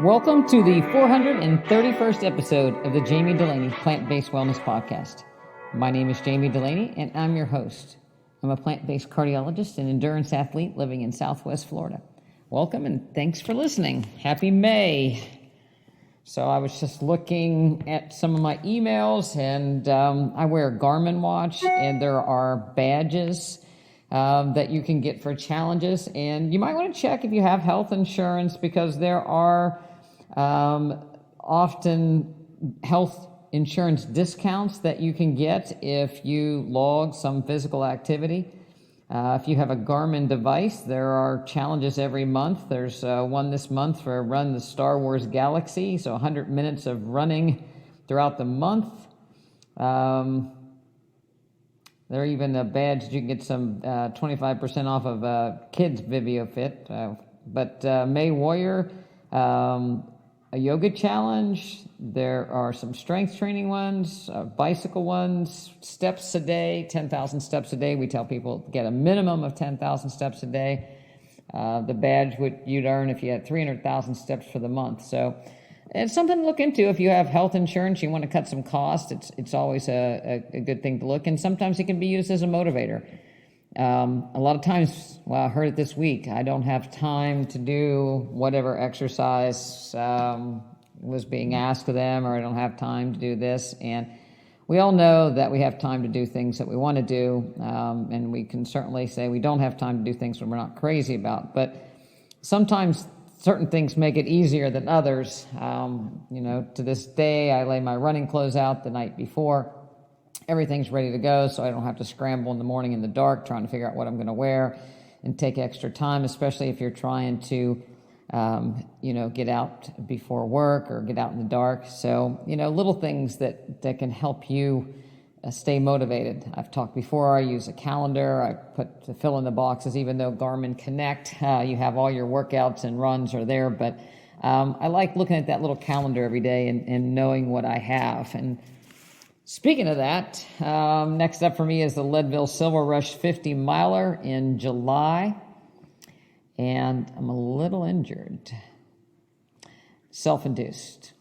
Welcome to the 431st episode of the Jami Dulaney Plant-Based Wellness Podcast. My name is Jami Dulaney, and I'm your host. I'm a plant-based cardiologist and endurance athlete living in Southwest Florida. Welcome, and thanks for listening. Happy May. So I was just looking at some of my emails, and I wear a Garmin watch, and there are badges that you can get for challenges. And you might want to check if you have health insurance, because there are often health insurance discounts that you can get if you log some physical activity. If you have a Garmin device, there are challenges every month. There's one this month for Run the Star Wars Galaxy, so 100 minutes of running throughout the month. There are even a badge you can get some 25% off of Kids VideoFit. But May Warrior, a yoga challenge. There are some strength training ones, bicycle ones, steps a day, 10,000 steps a day. We tell people to get a minimum of 10,000 steps a day. The badge you'd earn if you had 300,000 steps for the month. So it's something to look into. If you have health insurance, you want to cut some costs, it's always a good thing to look. And sometimes it can be used as a motivator. A lot of times, well, I heard it this week, I don't have time to do whatever exercise was being asked of them, or I don't have time to do this. And we all know that we have time to do things that we want to do, and we can certainly say we don't have time to do things when we're not crazy about. But sometimes certain things make it easier than others. To this day, I lay my running clothes out the night before. Everything's ready to go, so I don't have to scramble in the morning in the dark trying to figure out what I'm going to wear and take extra time, especially if you're trying to, get out before work or get out in the dark. So, little things that can help you stay motivated. I've talked before, I use a calendar. I put to fill in the boxes, even though Garmin Connect, you have all your workouts and runs are there. But I like looking at that little calendar every day and knowing what I have. And speaking of that, next up for me is the Leadville Silver Rush 50 miler in July. And I'm a little injured. Self-induced.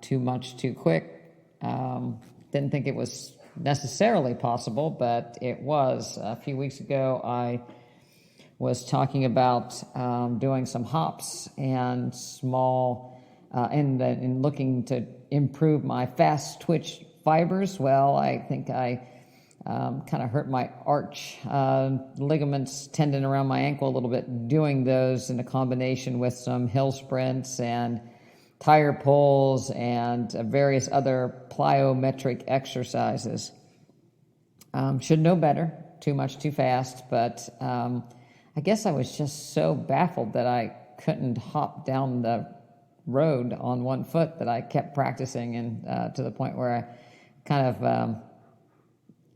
Too much, too quick. Didn't think it was necessarily possible, but it was. A few weeks ago, I was talking about doing some hops and small, and looking to improve my fast twitch fibers. Well, I think I kind of hurt my arch ligaments, tendon around my ankle a little bit, doing those in a combination with some hill sprints and tire pulls and various other plyometric exercises. Should know better, too much, too fast, but I guess I was just so baffled that I couldn't hop down the road on one foot that I kept practicing, and to the point where I kind of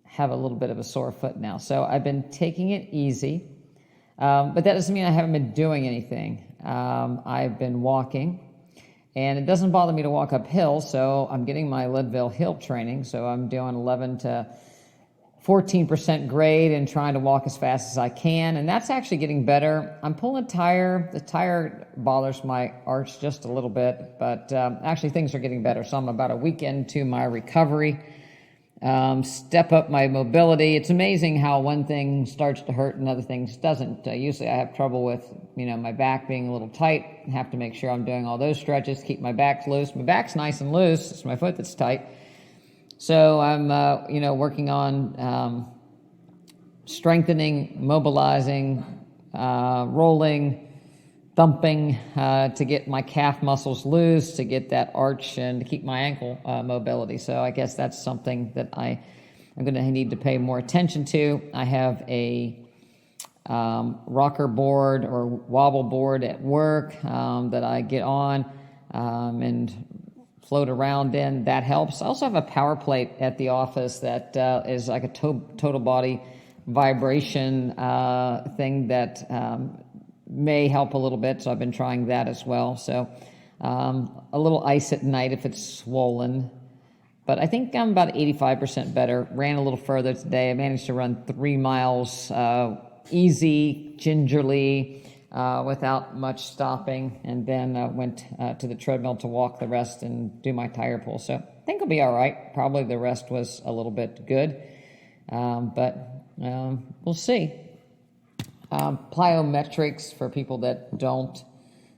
have a little bit of a sore foot now. So I've been taking it easy, but that doesn't mean I haven't been doing anything. I've been walking, and it doesn't bother me to walk uphill, so I'm getting my Leadville Hill training. So I'm doing 11 to 14% grade and trying to walk as fast as I can, and that's actually getting better. I'm pulling a tire. The tire bothers my arch just a little bit, but actually things are getting better. So I'm about a week into my recovery. Step up my mobility. It's amazing how one thing starts to hurt and other things doesn't. Usually I have trouble with, my back being a little tight. I have to make sure I'm doing all those stretches, keep my back loose. My back's nice and loose. It's my foot that's tight. So I'm, working on strengthening, mobilizing, rolling, thumping to get my calf muscles loose, to get that arch, and to keep my ankle mobility. So I guess that's something that I'm going to need to pay more attention to. I have a rocker board or wobble board at work that I get on and float around in. That helps. I also have a power plate at the office that is like a total body vibration thing that may help a little bit, so I've been trying that as well. So a little ice at night if it's swollen. But I think I'm about 85% better. Ran a little further today. I managed to run 3 miles easy, gingerly, without much stopping, and then went to the treadmill to walk the rest and do my tire pull. So I think I'll be all right. Probably the rest was a little bit good, but we'll see. Plyometrics, for people that don't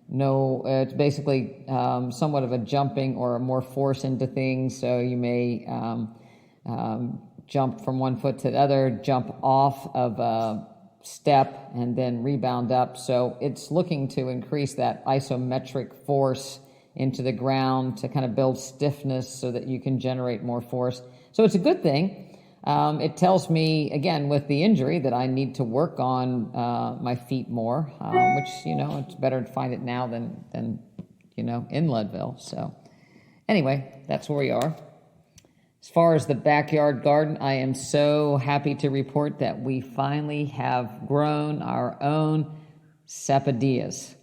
know, it's basically somewhat of a jumping or more force into things. So you may jump from one foot to the other, jump off of a step, and then rebound up. So it's looking to increase that isometric force into the ground to kind of build stiffness so that you can generate more force. So it's a good thing. It tells me, again, with the injury, that I need to work on my feet more, which, it's better to find it now than in Leadville. So anyway, that's where we are. As far as the backyard garden, I am so happy to report that we finally have grown our own sapodillas.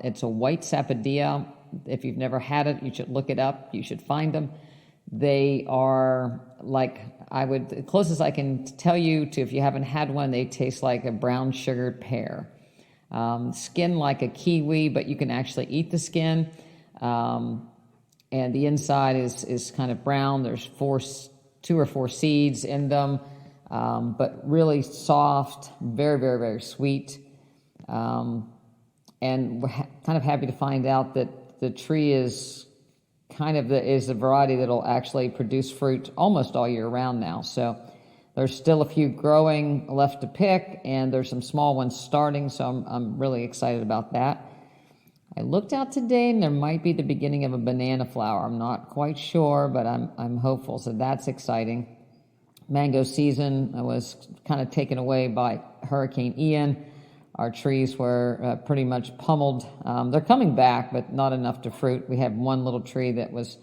It's a white sapodilla. If you've never had it, you should look it up. You should find them. They are the closest I can tell you to, if you haven't had one, they taste like a brown sugared pear. Skin like a kiwi, but you can actually eat the skin. And the inside is kind of brown. There's 2 or 4 seeds in them, but really soft, very, very, very sweet. And we're kind of happy to find out that the tree is is a variety that'll actually produce fruit almost all year round now. So there's still a few growing left to pick, and there's some small ones starting. So I'm really excited about that. I looked out today, and there might be the beginning of a banana flower. I'm not quite sure, but I'm hopeful. So that's exciting. Mango season was kind of taken away by Hurricane Ian. Our trees were pretty much pummeled. They're coming back, but not enough to fruit. We have one little tree that was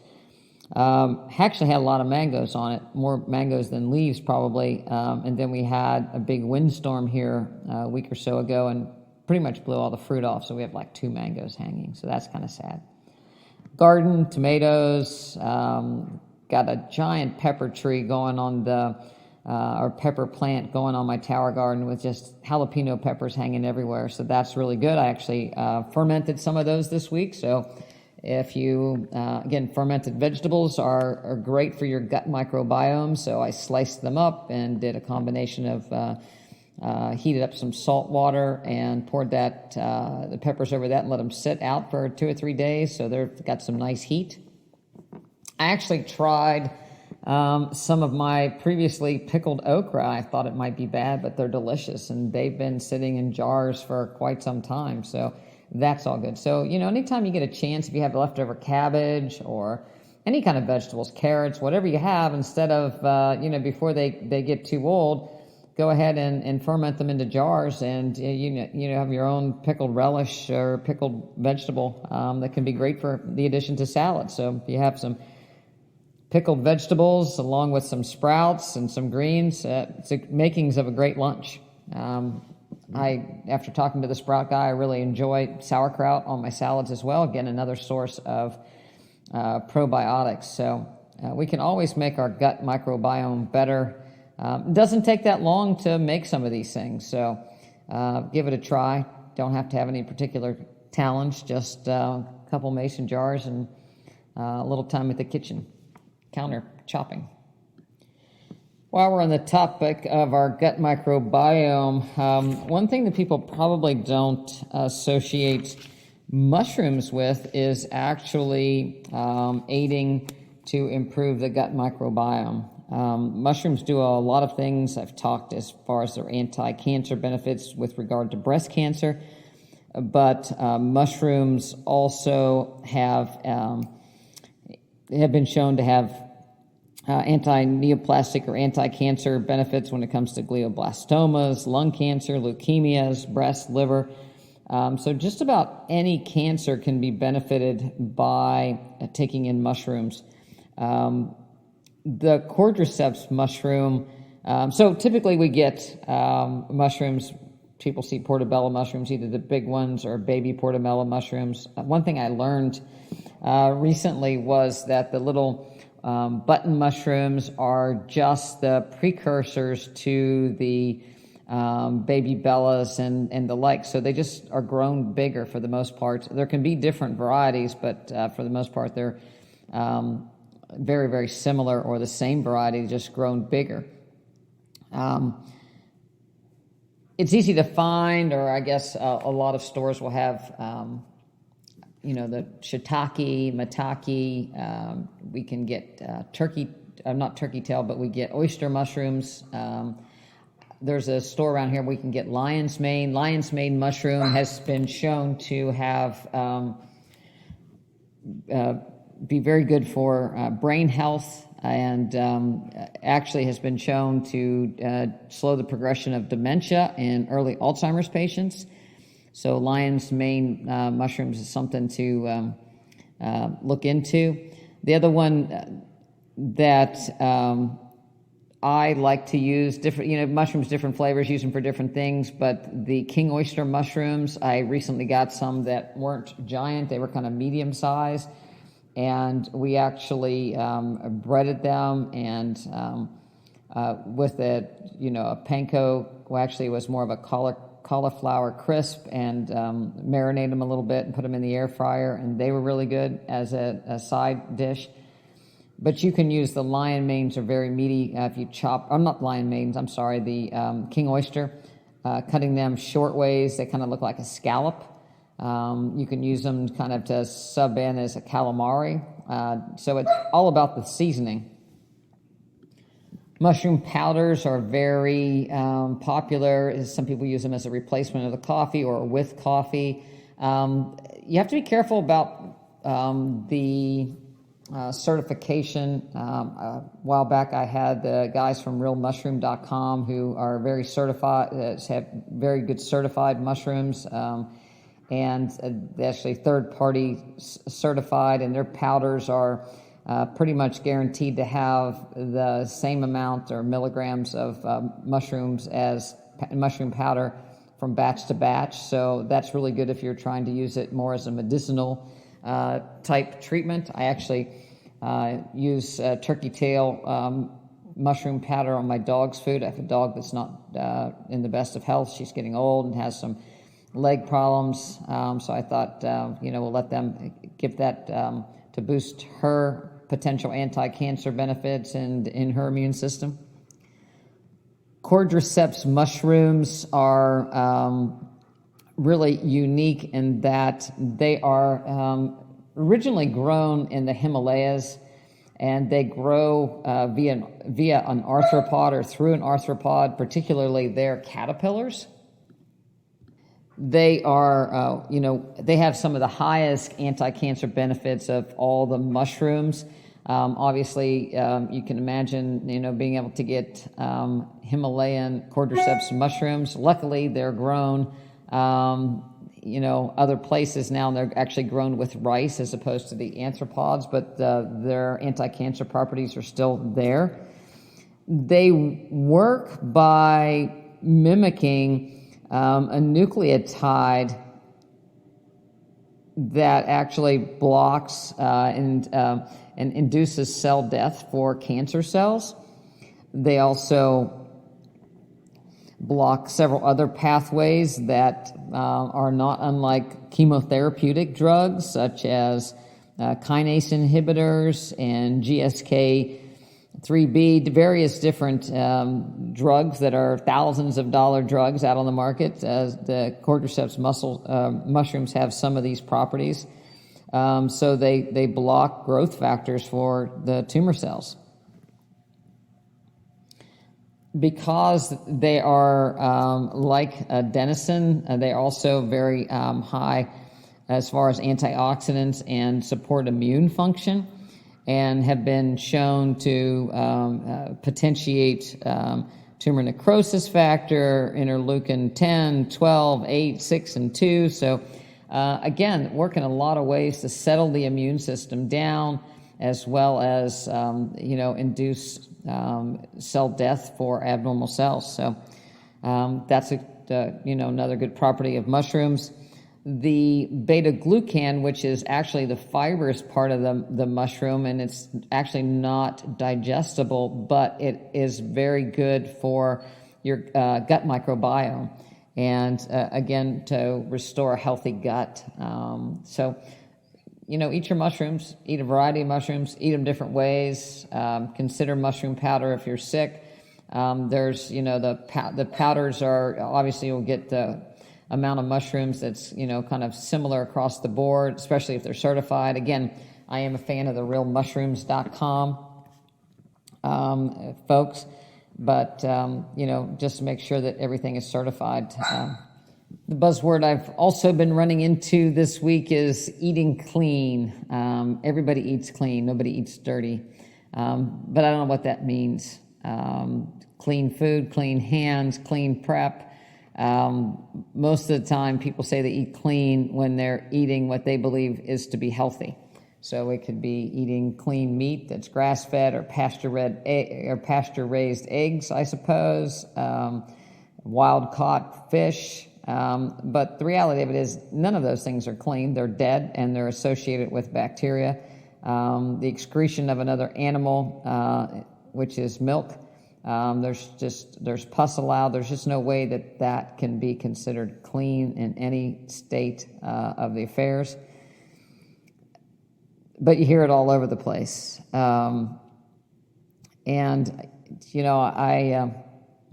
actually had a lot of mangoes on it, more mangoes than leaves probably. And then we had a big windstorm here a week or so ago, and pretty much blew all the fruit off, so we have 2 mangoes hanging, so that's kind of sad. Garden, tomatoes, got a giant pepper tree going on or pepper plant going on my tower garden with just jalapeno peppers hanging everywhere, so that's really good. I actually fermented some of those this week, so if you, again, fermented vegetables are great for your gut microbiome, so I sliced them up and did a combination of heated up some salt water and poured the peppers over that and let them sit out for 2 or 3 days. So they've got some nice heat. I actually tried some of my previously pickled okra. I thought it might be bad, but they're delicious, and they've been sitting in jars for quite some time. So that's all good. So, anytime you get a chance, if you have leftover cabbage or any kind of vegetables, carrots, whatever you have, instead of, before they get too old, go ahead and ferment them into jars, and have your own pickled relish or pickled vegetable that can be great for the addition to salad. So if you have some pickled vegetables along with some sprouts and some greens, it's the makings of a great lunch. After talking to the sprout guy, I really enjoy sauerkraut on my salads as well. Again, another source of probiotics. So we can always make our gut microbiome better. It doesn't take that long to make some of these things, so give it a try. Don't have to have any particular talents, just a couple mason jars and a little time at the kitchen counter chopping. While we're on the topic of our gut microbiome, one thing that people probably don't associate mushrooms with is actually aiding to improve the gut microbiome. Mushrooms do a lot of things. I've talked as far as their anti-cancer benefits with regard to breast cancer, but mushrooms also have been shown to have anti-neoplastic or anti-cancer benefits when it comes to glioblastomas, lung cancer, leukemias, breast, liver. So just about any cancer can be benefited by taking in mushrooms. The cordyceps mushroom, so typically we get mushrooms, people see portobello mushrooms, either the big ones or baby portobello mushrooms. One thing I learned recently was that the little button mushrooms are just the precursors to the baby bellas and the like. So they just are grown bigger for the most part. There can be different varieties, but for the most part, they're very, very similar or the same variety, just grown bigger. It's easy to find, or I guess a lot of stores will have, the shiitake, maitake. We can get not turkey tail, but we get oyster mushrooms. There's a store around here we can get lion's mane. Lion's mane mushroom has been shown to have be very good for brain health, and actually has been shown to slow the progression of dementia in early Alzheimer's patients. So lion's mane mushrooms is something to look into. The other one that I like to use, different, mushrooms, different flavors, use them for different things, but the king oyster mushrooms, I recently got some that weren't giant, they were kind of medium size, and we actually breaded them, and with a panko, well, actually it was more of a cauliflower crisp, and marinate them a little bit and put them in the air fryer, and they were really good as a side dish. But you can use the lion manes, are very meaty. If you chop, not lion manes, I'm sorry, the king oyster, cutting them short ways, they kind of look like a scallop. You can use them kind of to sub in as a calamari. So it's all about the seasoning. Mushroom powders are very popular. Some people use them as a replacement of the coffee or with coffee. You have to be careful about the certification. A while back I had the guys from realmushroom.com who are very certified, have very good certified mushrooms, and they're actually third-party certified, and their powders are pretty much guaranteed to have the same amount or milligrams of mushrooms as mushroom powder from batch to batch. So that's really good if you're trying to use it more as a medicinal type treatment. I actually use turkey tail mushroom powder on my dog's food. I have a dog that's not in the best of health. She's getting old and has some leg problems. So I thought, we'll let them give that to boost her potential anti-cancer benefits and in her immune system. Cordyceps mushrooms are really unique in that they are originally grown in the Himalayas, and they grow via an arthropod or through an arthropod, particularly their caterpillars. They are, they have some of the highest anti-cancer benefits of all the mushrooms. Obviously, you can imagine, being able to get Himalayan cordyceps mushrooms. Luckily, they're grown, other places now, and they're actually grown with rice as opposed to the arthropods, but their anti-cancer properties are still there. They work by mimicking a nucleotide that actually blocks and induces cell death for cancer cells. They also block several other pathways that are not unlike chemotherapeutic drugs, such as kinase inhibitors and GSK3B, various different drugs that are thousands of dollar drugs out on the market. The cordyceps mushrooms have some of these properties. So they block growth factors for the tumor cells. Because they are like adenosine, they're also very high as far as antioxidants and support immune function, and have been shown to potentiate tumor necrosis factor, interleukin 10, 12, 8, 6, and 2. So again, work in a lot of ways to settle the immune system down, as well as induce cell death for abnormal cells. So that's another good property of mushrooms. The beta-glucan, which is actually the fibrous part of the mushroom, and it's actually not digestible, but it is very good for your gut microbiome, and again, to restore a healthy gut. So, eat your mushrooms, eat a variety of mushrooms, eat them different ways. Consider mushroom powder if you're sick. There's, the powders are, obviously you'll get the amount of mushrooms that's, kind of similar across the board, especially if they're certified. Again, I am a fan of the realmushrooms.com, folks, but, just make sure that everything is certified. The buzzword I've also been running into this week is eating clean. Everybody eats clean. Nobody eats dirty. But I don't know what that means. Clean food, clean hands, clean prep. Most of the time people say they eat clean when they're eating what they believe is to be healthy. So it could be eating clean meat that's grass-fed or pasture-raised eggs, I suppose, wild-caught fish. But the reality of it is none of those things are clean. They're dead, and they're associated with bacteria. The excretion of another animal, which is milk, there's pus allowed. There's just no way that can be considered clean in any state of the affairs. But you hear it all over the place. Again,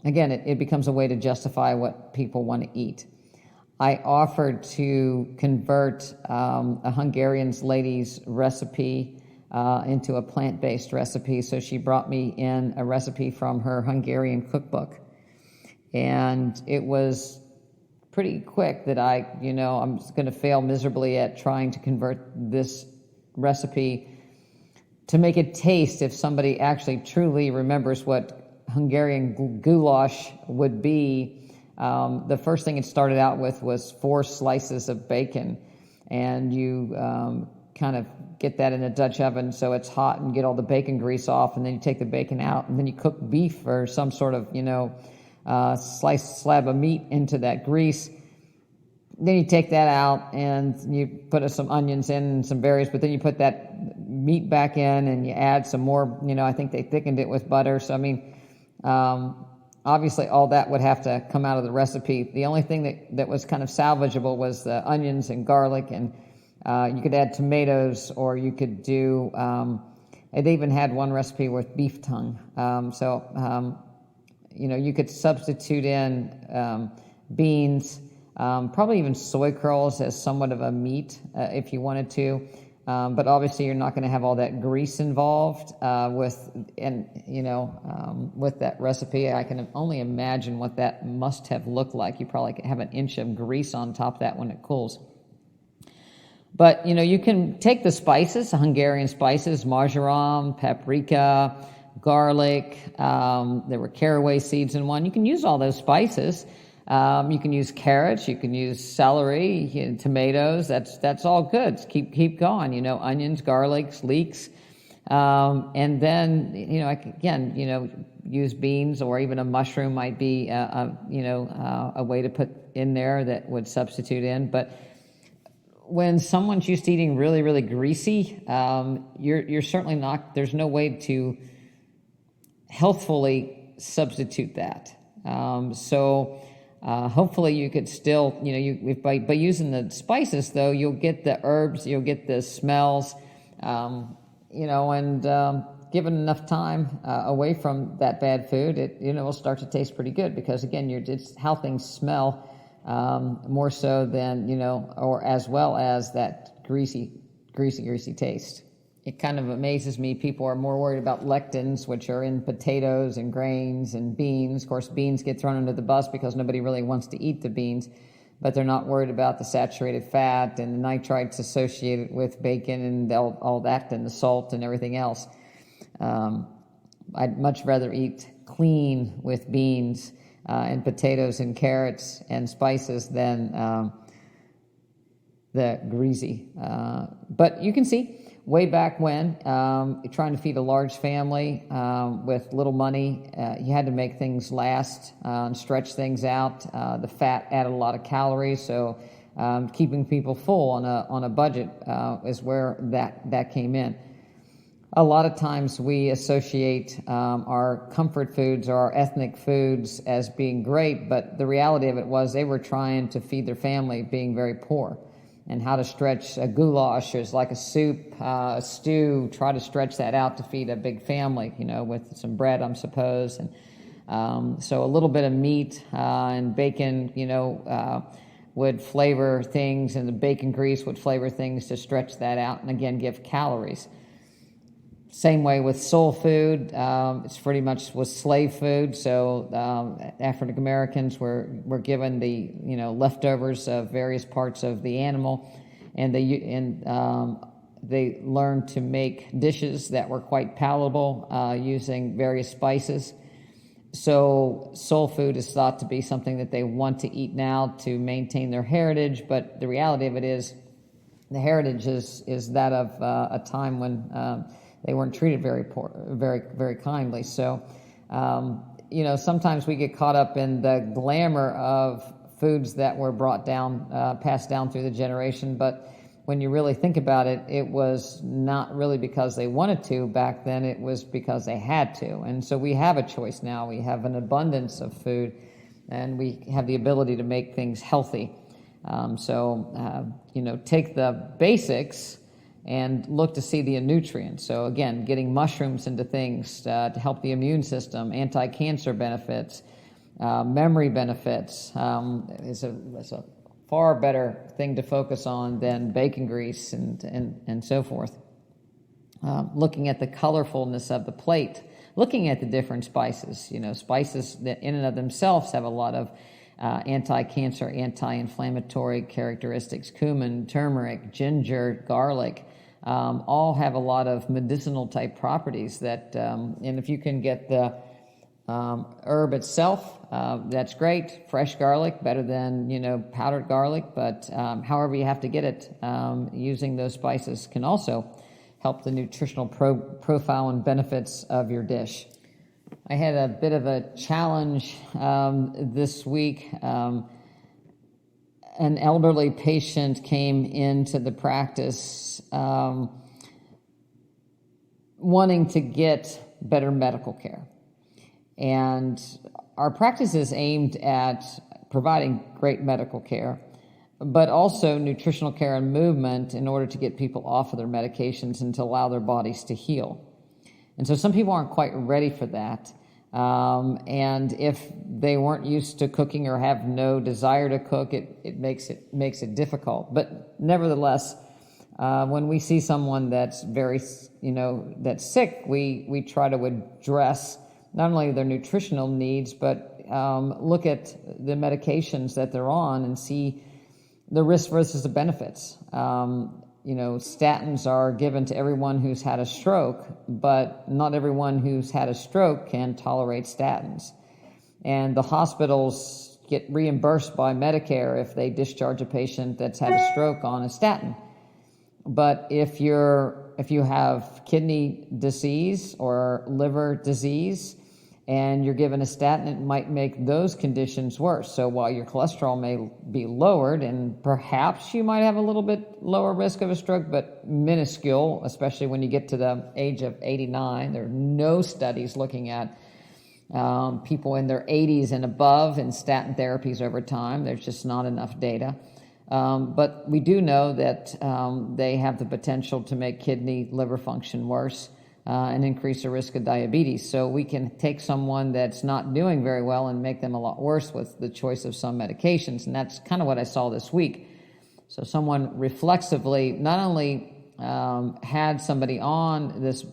it becomes a way to justify what people want to eat. I offered to convert a Hungarian lady's recipe into a plant-based recipe, so she brought me in a recipe from her Hungarian cookbook. And it was pretty quick that I'm going to fail miserably at trying to convert this recipe to make it taste, if somebody actually truly remembers what Hungarian goulash would be. The first thing it started out with was 4 slices of bacon, and you kind of get that in a Dutch oven so it's hot and get all the bacon grease off, and then you take the bacon out, and then you cook beef or some sort of sliced slab of meat into that grease. Then you take that out and you put some onions in and some berries, but then you put that meat back in and you add some more, I think they thickened it with butter. So, obviously all that would have to come out of the recipe. The only thing that was kind of salvageable was the onions and garlic, and you could add tomatoes, or you could do, they even had one recipe with beef tongue. You could substitute in beans, probably even soy curls as somewhat of a meat if you wanted to. But obviously you're not going to have all that grease involved with that recipe. I can only imagine what that must have looked like. You probably have an inch of grease on top of that when it cools. But, you can take the spices, the Hungarian spices, marjoram, paprika, garlic. There were caraway seeds in one. You can use all those spices. You can use carrots, you can use celery, tomatoes. That's all good. Keep going. Onions, garlics, leeks, and then use beans, or even a mushroom might be a way to put in there that would substitute in. But when someone's used to eating really, really greasy, you're certainly not. There's no way to healthfully substitute that. Hopefully you could still, by using the spices, though, you'll get the herbs, you'll get the smells, and given enough time away from that bad food, it will start to taste pretty good, because again, it's how things smell more so than or as well as that greasy taste. It kind of amazes me. People are more worried about lectins, which are in potatoes and grains and beans. Of course, beans get thrown under the bus because nobody really wants to eat the beans, but they're not worried about the saturated fat and the nitrites associated with bacon and all that, and the salt and everything else. I'd much rather eat clean with beans and potatoes and carrots and spices than the greasy. But you can see, way back when, trying to feed a large family with little money, you had to make things last and stretch things out. The fat added a lot of calories, so keeping people full on a budget is where that came in. A lot of times we associate our comfort foods or our ethnic foods as being great, but the reality of it was they were trying to feed their family being very poor. And how to stretch a goulash is like a soup, a stew, try to stretch that out to feed a big family, with some bread, I suppose. And so a little bit of meat and bacon, would flavor things, and the bacon grease would flavor things to stretch that out and, again, give calories. Same way with soul food. It's pretty much was slave food. So African Americans were given the leftovers of various parts of the animal, and they learned to make dishes that were quite palatable using various spices. So soul food is thought to be something that they want to eat now to maintain their heritage. But the reality of it is, the heritage is that of a time when they weren't treated very kindly. So, sometimes we get caught up in the glamour of foods that were passed down through the generation. But when you really think about it, it was not really because they wanted to back then. It was because they had to. And so we have a choice now. We have an abundance of food, and we have the ability to make things healthy. Take the basics and look to see the nutrients. So again, getting mushrooms into things to help the immune system, anti-cancer benefits, memory benefits is a far better thing to focus on than bacon grease and so forth. Looking at the colorfulness of the plate, looking at the different spices. Spices that in and of themselves have a lot of anti-cancer, anti-inflammatory characteristics. Cumin, turmeric, ginger, garlic. All have a lot of medicinal type properties that, and if you can get the herb itself, that's great. Fresh garlic, better than, powdered garlic, but however you have to get it, using those spices can also help the nutritional profile and benefits of your dish. I had a bit of a challenge this week. An elderly patient came into the practice wanting to get better medical care. And our practice is aimed at providing great medical care, but also nutritional care and movement in order to get people off of their medications and to allow their bodies to heal. And so some people aren't quite ready for that. And if they weren't used to cooking or have no desire to cook, it makes it difficult. But nevertheless, when we see someone that's that's sick, we try to address not only their nutritional needs, but look at the medications that they're on and see the risks versus the benefits. Statins are given to everyone who's had a stroke, but not everyone who's had a stroke can tolerate statins. And the hospitals get reimbursed by Medicare if they discharge a patient that's had a stroke on a statin. But if you have kidney disease or liver disease and you're given a statin, it might make those conditions worse. So while your cholesterol may be lowered and perhaps you might have a little bit lower risk of a stroke, but minuscule, especially when you get to the age of 89. There are no studies looking at people in their 80s and above in statin therapies over time. There's just not enough data. But we do know that they have the potential to make kidney, liver function worse and increase the risk of diabetes. So we can take someone that's not doing very well and make them a lot worse with the choice of some medications. And that's kind of what I saw this week. So someone reflexively not only had somebody on this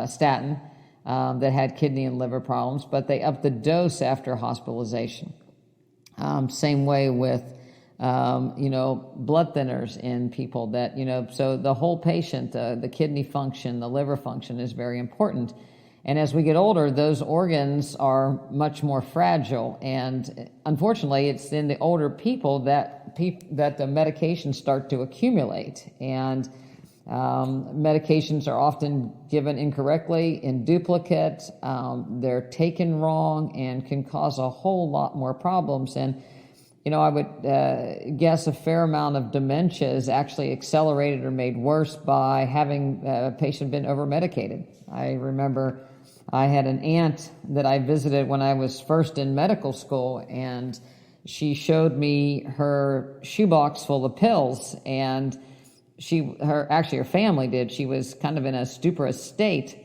statin that had kidney and liver problems, but they upped the dose after hospitalization. Same way with blood thinners in people that, so the whole patient, the kidney function, the liver function is very important. And as we get older, those organs are much more fragile. And unfortunately, it's in the older people that the medications start to accumulate. And medications are often given incorrectly, in duplicate. They're taken wrong and can cause a whole lot more problems. And I would guess a fair amount of dementia is actually accelerated or made worse by having a patient been over-medicated. I remember I had an aunt that I visited when I was first in medical school, and she showed me her shoebox full of pills, and her family did. She was kind of in a stuporous state,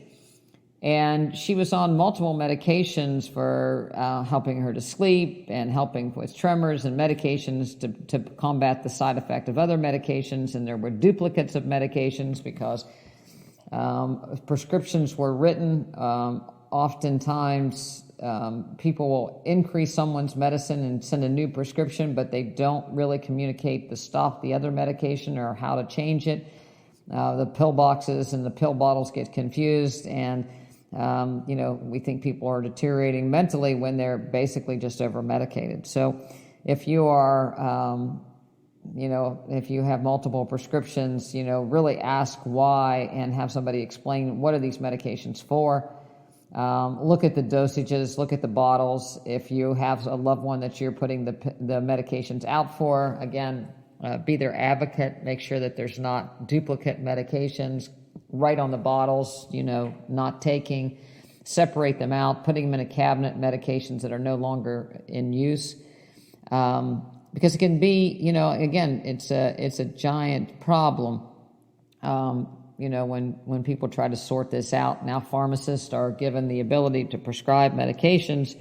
and she was on multiple medications for helping her to sleep and helping with tremors, and medications to combat the side effect of other medications. And there were duplicates of medications because prescriptions were written. Oftentimes, people will increase someone's medicine and send a new prescription, but they don't really communicate to stop the other medication or how to change it. The pill boxes and the pill bottles get confused, and we think people are deteriorating mentally when they're basically just over-medicated. So if you are, if you have multiple prescriptions, really ask why and have somebody explain what are these medications for. Look at the dosages, look at the bottles. If you have a loved one that you're putting the medications out for, again, be their advocate. Make sure that there's not duplicate medications right on the bottles, not taking. Separate them out, putting them in a cabinet, medications that are no longer in use. Because it can be, again, it's a giant problem. When people try to sort this out, now pharmacists are given the ability to prescribe medications.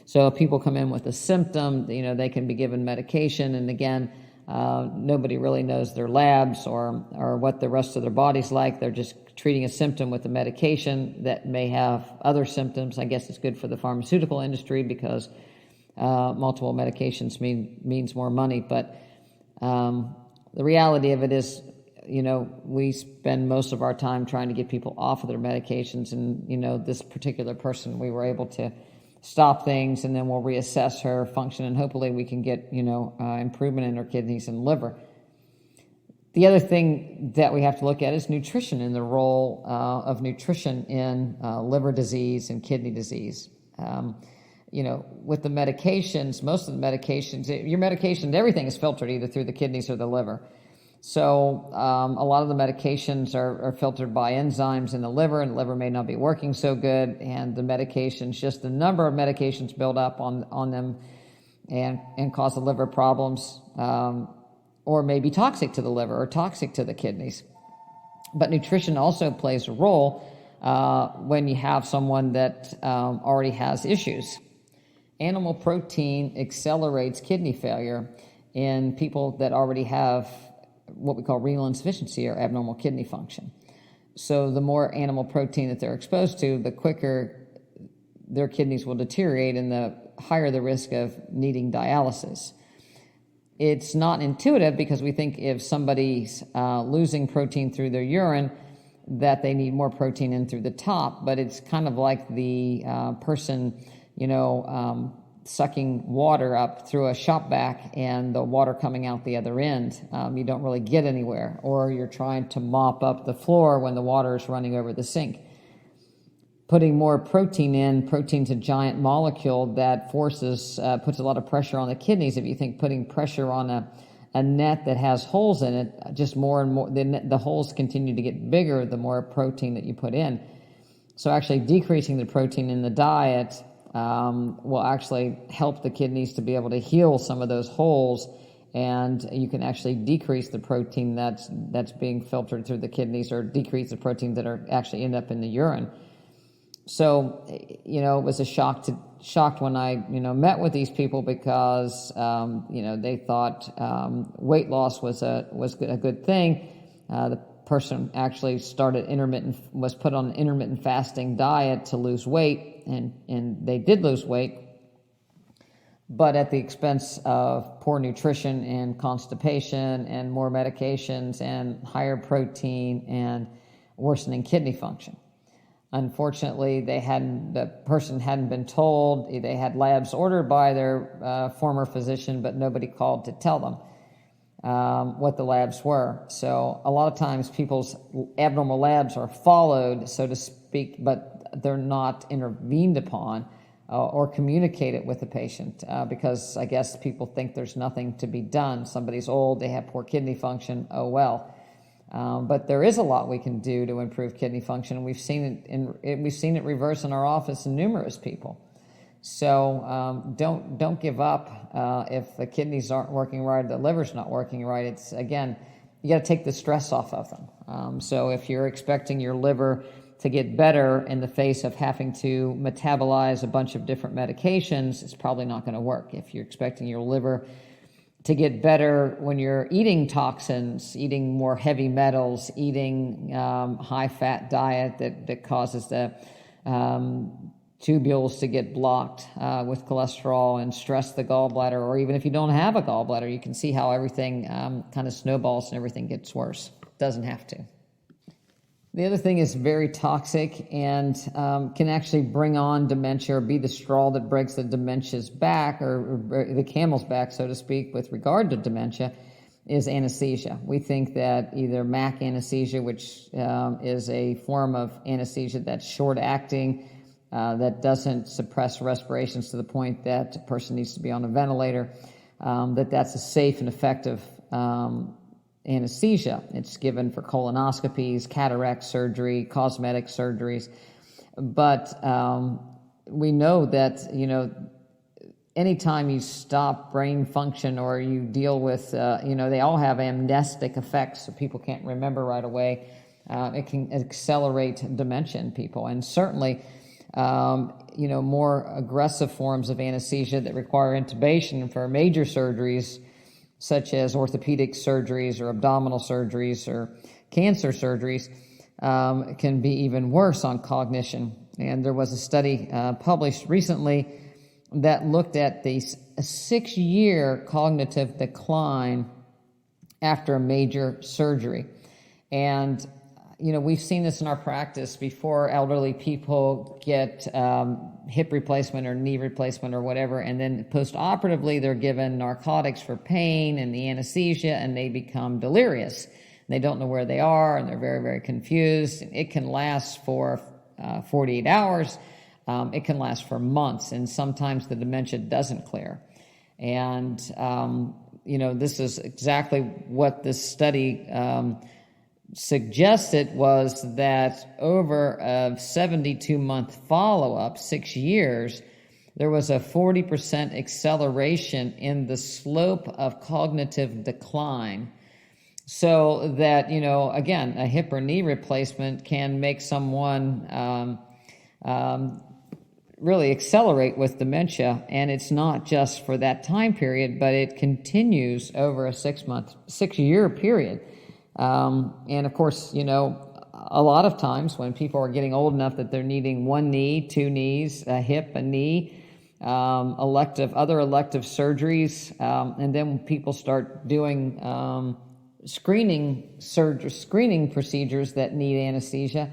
So if people come in with a symptom, they can be given medication. And again, nobody really knows their labs or what the rest of their body's like. They're just treating a symptom with a medication that may have other symptoms. I guess it's good for the pharmaceutical industry because multiple medications means more money. But the reality of it is, we spend most of our time trying to get people off of their medications. And, this particular person, we were able to stop things, and then we'll reassess her function, and hopefully we can get, improvement in her kidneys and liver. The other thing that we have to look at is nutrition and the role of nutrition in liver disease and kidney disease. With the medications, most of the medications, your medications, everything is filtered either through the kidneys or the liver. So a lot of the medications are filtered by enzymes in the liver, and the liver may not be working so good, and the medications, just the number of medications build up on them and cause the liver problems, or may be toxic to the liver or toxic to the kidneys. But nutrition also plays a role when you have someone that already has issues. Animal protein accelerates kidney failure in people that already have what we call renal insufficiency or abnormal kidney function. So the more animal protein that they're exposed to, the quicker their kidneys will deteriorate and the higher the risk of needing dialysis. It's not intuitive because we think if somebody's losing protein through their urine, that they need more protein in through the top, but it's kind of like the person, sucking water up through a shop vac and the water coming out the other end. You don't really get anywhere. Or you're trying to mop up the floor when the water is running over the sink. Putting more protein in, protein's a giant molecule that puts a lot of pressure on the kidneys. If you think putting pressure on a net that has holes in it, just more and more, the holes continue to get bigger the more protein that you put in. So actually decreasing the protein in the diet will actually help the kidneys to be able to heal some of those holes, and you can actually decrease the protein that's being filtered through the kidneys, or decrease the protein that are actually end up in the urine. So, it was a shock when I, met with these people because, they thought weight loss was a good thing. The person actually was put on an intermittent fasting diet to lose weight, and they did lose weight, but at the expense of poor nutrition and constipation and more medications and higher protein and worsening kidney function. Unfortunately, the person hadn't been told. They had labs ordered by their former physician, but nobody called to tell them what the labs were. So a lot of times people's abnormal labs are followed, so to speak, but they're not intervened upon or communicate it with the patient, because I guess people think there's nothing to be done. Somebody's old, they have poor kidney function, oh well. But there is a lot we can do to improve kidney function, and we've seen it reverse in our office in numerous people. So don't give up if the kidneys aren't working right, the liver's not working right. It's, again, you got to take the stress off of them. So if you're expecting your liver to get better in the face of having to metabolize a bunch of different medications, it's probably not going to work. If you're expecting your liver to get better when you're eating toxins, eating more heavy metals, eating high-fat diet that causes the tubules to get blocked with cholesterol and stress the gallbladder, or even if you don't have a gallbladder, you can see how everything kind of snowballs and everything gets worse. Doesn't have to. The other thing is very toxic and can actually bring on dementia, or be the straw that breaks the dementia's back, or the camel's back, so to speak, with regard to dementia, is anesthesia. We think that either MAC anesthesia, which is a form of anesthesia that's short-acting, that doesn't suppress respirations to the point that a person needs to be on a ventilator, that's a safe and effective anesthesia. It's given for colonoscopies, cataract surgery, cosmetic surgeries. But we know that, anytime you stop brain function or you deal with, they all have amnestic effects, so people can't remember right away. It can accelerate dementia in people. And certainly, more aggressive forms of anesthesia that require intubation for major surgeries, such as orthopedic surgeries or abdominal surgeries or cancer surgeries, can be even worse on cognition. And there was a study published recently that looked at the 6-year cognitive decline after a major surgery. And, we've seen this in our practice before. Elderly people get hip replacement or knee replacement or whatever, and then post-operatively they're given narcotics for pain and the anesthesia, and they become delirious. They don't know where they are, and they're very, very confused. It can last for 48 hours. It can last for months, and sometimes the dementia doesn't clear. And, this is exactly what this study suggested, was that over a 72-month follow-up, 6 years, there was a 40% acceleration in the slope of cognitive decline. So that, again, a hip or knee replacement can make someone really accelerate with dementia, and it's not just for that time period, but it continues over a 6-year period. And of course, a lot of times when people are getting old enough that they're needing one knee, two knees, a hip, a knee, other elective surgeries, and then when people start doing screening procedures that need anesthesia,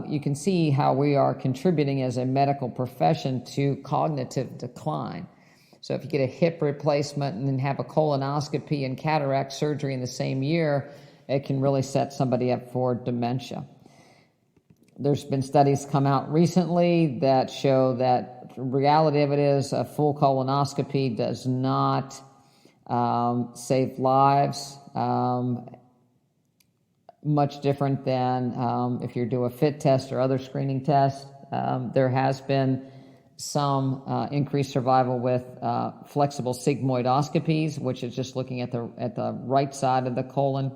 you can see how we are contributing as a medical profession to cognitive decline. So if you get a hip replacement and then have a colonoscopy and cataract surgery in the same year, it can really set somebody up for dementia. There's been studies come out recently that show that the reality of it is a full colonoscopy does not save lives. Much different than if you do a fit test or other screening tests. There has been some increased survival with flexible sigmoidoscopies, which is just looking at the right side of the colon.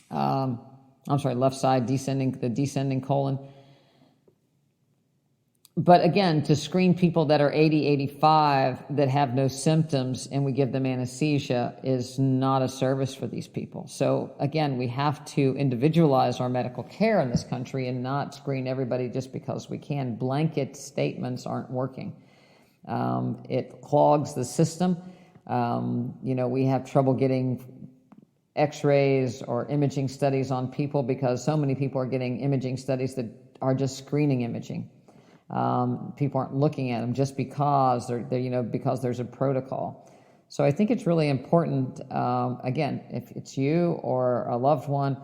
Left side, descending colon. But again, to screen people that are 80, 85 that have no symptoms and we give them anesthesia is not a service for these people. So again, we have to individualize our medical care in this country and not screen everybody just because we can. Blanket statements aren't working. It clogs the system. We have trouble getting x-rays or imaging studies on people because so many people are getting imaging studies that are just screening imaging. People aren't looking at them just because because there's a protocol. So I think it's really important, again, if it's you or a loved one,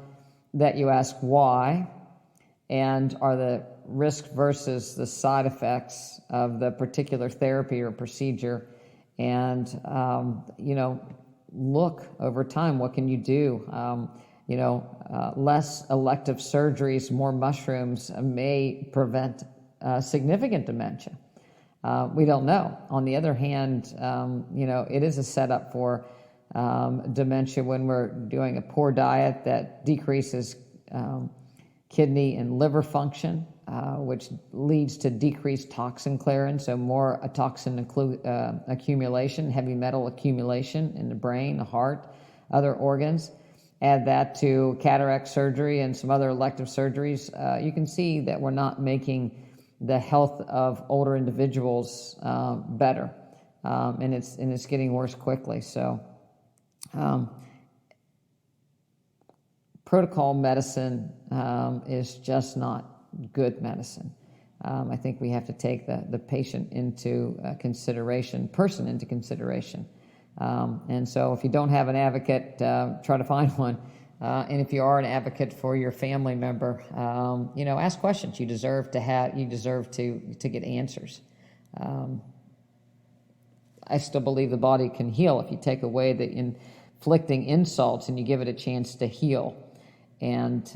that you ask why, and are the risk versus the side effects of the particular therapy or procedure, and look over time, what can you do? Less elective surgeries, more mushrooms may prevent significant dementia. We don't know. On the other hand, it is a setup for dementia when we're doing a poor diet that decreases kidney and liver function, which leads to decreased toxin clearance, so more toxin accumulation, heavy metal accumulation in the brain, the heart, other organs. Add that to cataract surgery and some other elective surgeries, you can see that we're not making the health of older individuals better, and it's getting worse quickly. So protocol medicine is just not good medicine. I think we have to take the patient into consideration, and so if you don't have an advocate, try to find one. And if you are an advocate for your family member, ask questions. You deserve to get answers. I still believe the body can heal if you take away the inflicting insults and you give it a chance to heal. And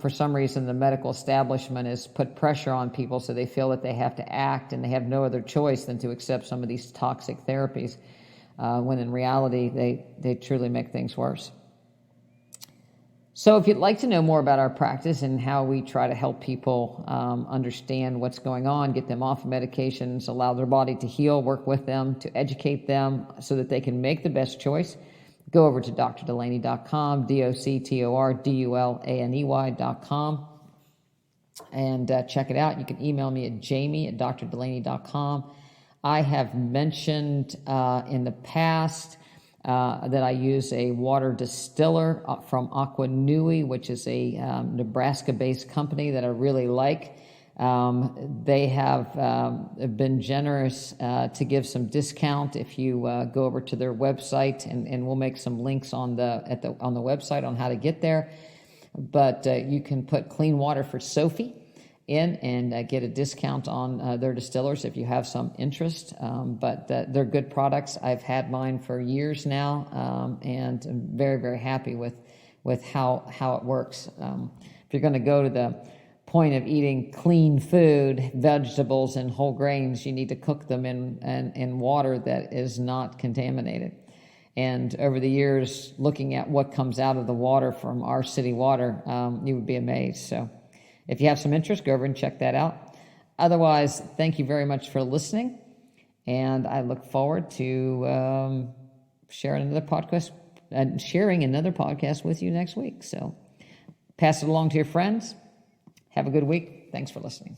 for some reason, the medical establishment has put pressure on people, so they feel that they have to act and they have no other choice than to accept some of these toxic therapies, when in reality, they truly make things worse. So if you'd like to know more about our practice and how we try to help people understand what's going on, get them off medications, allow their body to heal, work with them, to educate them so that they can make the best choice, go over to drdulaney.com, DoctorDulaney.com, and check it out. You can email me at Jami@drdulaney.com. I have mentioned in the past that I use a water distiller from Aqua Nui, which is a Nebraska-based company that I really like. They have been generous to give some discount if you go over to their website, and we'll make some links on the website on how to get there. But you can put Clean Water for Sophie in and get a discount on their distillers if you have some interest. But they're good products. I've had mine for years now, and I'm very, very happy with how it works. If you're going to go to the point of eating clean food, vegetables and whole grains, you need to cook them in water that is not contaminated. And over the years, looking at what comes out of the water from our city water, you would be amazed. So if you have some interest, go over and check that out. Otherwise, thank you very much for listening, and I look forward to sharing another podcast with you next week. So pass it along to your friends. Have a good week. Thanks for listening.